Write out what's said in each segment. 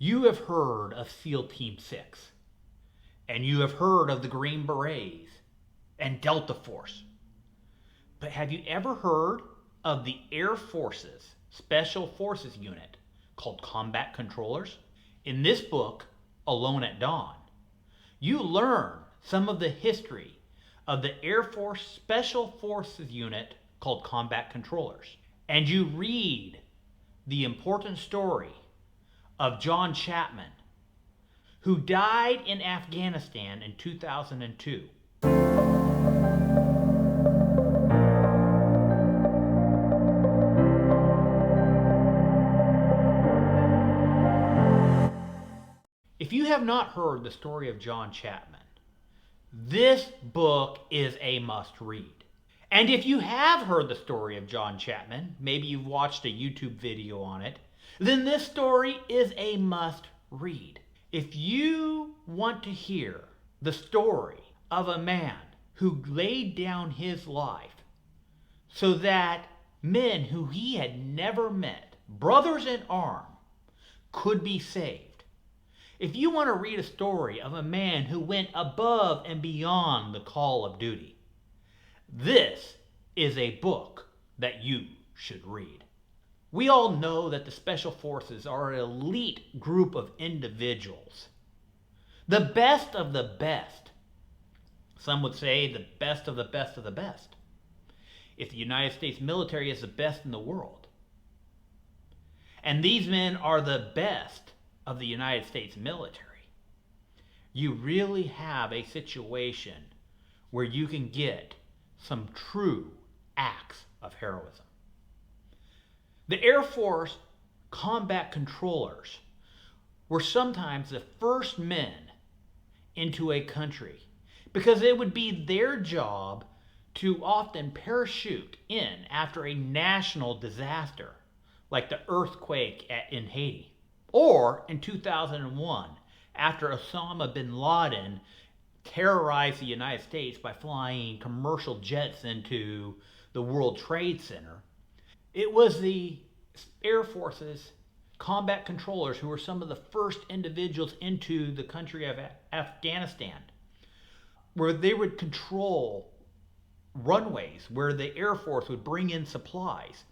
You have heard of SEAL Team 6, and you have heard of the Green Berets and Delta Force. But have you ever heard of the Air Force's Special Forces unit called Combat Controllers? In this book, Alone at Dawn, you learn some of the history of the Air Force Special Forces unit called Combat Controllers. And you read the important story of John Chapman, who died in Afghanistan in 2002. If you have not heard the story of John Chapman, this book is a must-read. And if you have heard the story of John Chapman, maybe you've watched a YouTube video on it, then this story is a must-read. If you want to hear the story of a man who laid down his life so that men who he had never met, brothers in arms, could be saved, if you want to read a story of a man who went above and beyond the call of duty, this is a book that you should read. We all know that the Special Forces are an elite group of individuals. The best of the best. Some would say the best of the best of the best. If the United States military is the best in the world. And these men are the best of the United States military. You really have a situation where you can get some true acts of heroism. The Air Force combat controllers were sometimes the first men into a country because it would be their job to often parachute in after a national disaster like the earthquake in Haiti, or in 2001 after Osama bin Laden terrorized the United States by flying commercial jets into the World Trade Center. It was the Air Force's combat controllers who were some of the first individuals into the country of Afghanistan, where they would control runways, where the Air Force would bring in supplies,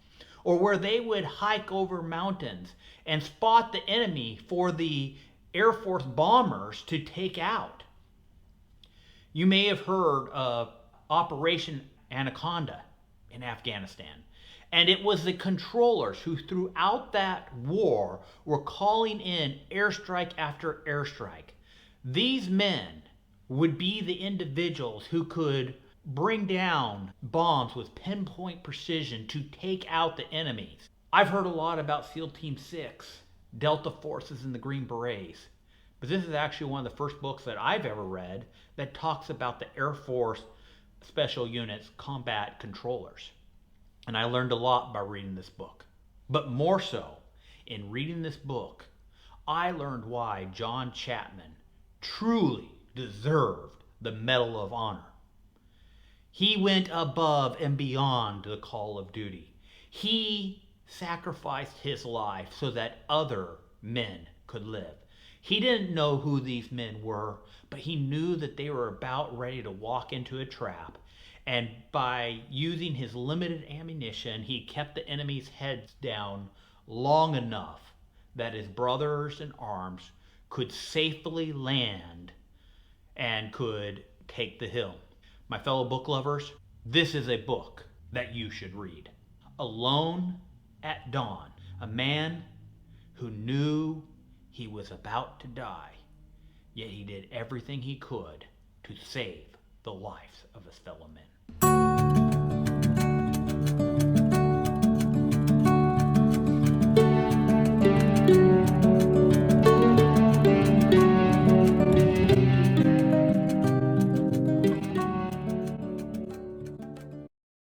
or where they would hike over mountains and spot the enemy for the Air Force bombers to take out. You may have heard of Operation Anaconda in Afghanistan. And it was the controllers who throughout that war were calling in airstrike after airstrike. These men would be the individuals who could bring down bombs with pinpoint precision to take out the enemies. I've heard a lot about SEAL Team 6, Delta Forces, and the Green Berets. But this is actually one of the first books that I've ever read that talks about the Air Force Special Units Combat Controllers. And I learned a lot by reading this book. But more so, in reading this book, I learned why John Chapman truly deserved the Medal of Honor. He went above and beyond the call of duty. He sacrificed his life so that other men could live. He didn't know who these men were, but he knew that they were about ready to walk into a trap. And by using his limited ammunition, he kept the enemy's heads down long enough that his brothers in arms could safely land and could take the hill. My fellow book lovers, this is a book that you should read. Alone at Dawn, a man who knew he was about to die, yet he did everything he could to save the lives of his fellow men.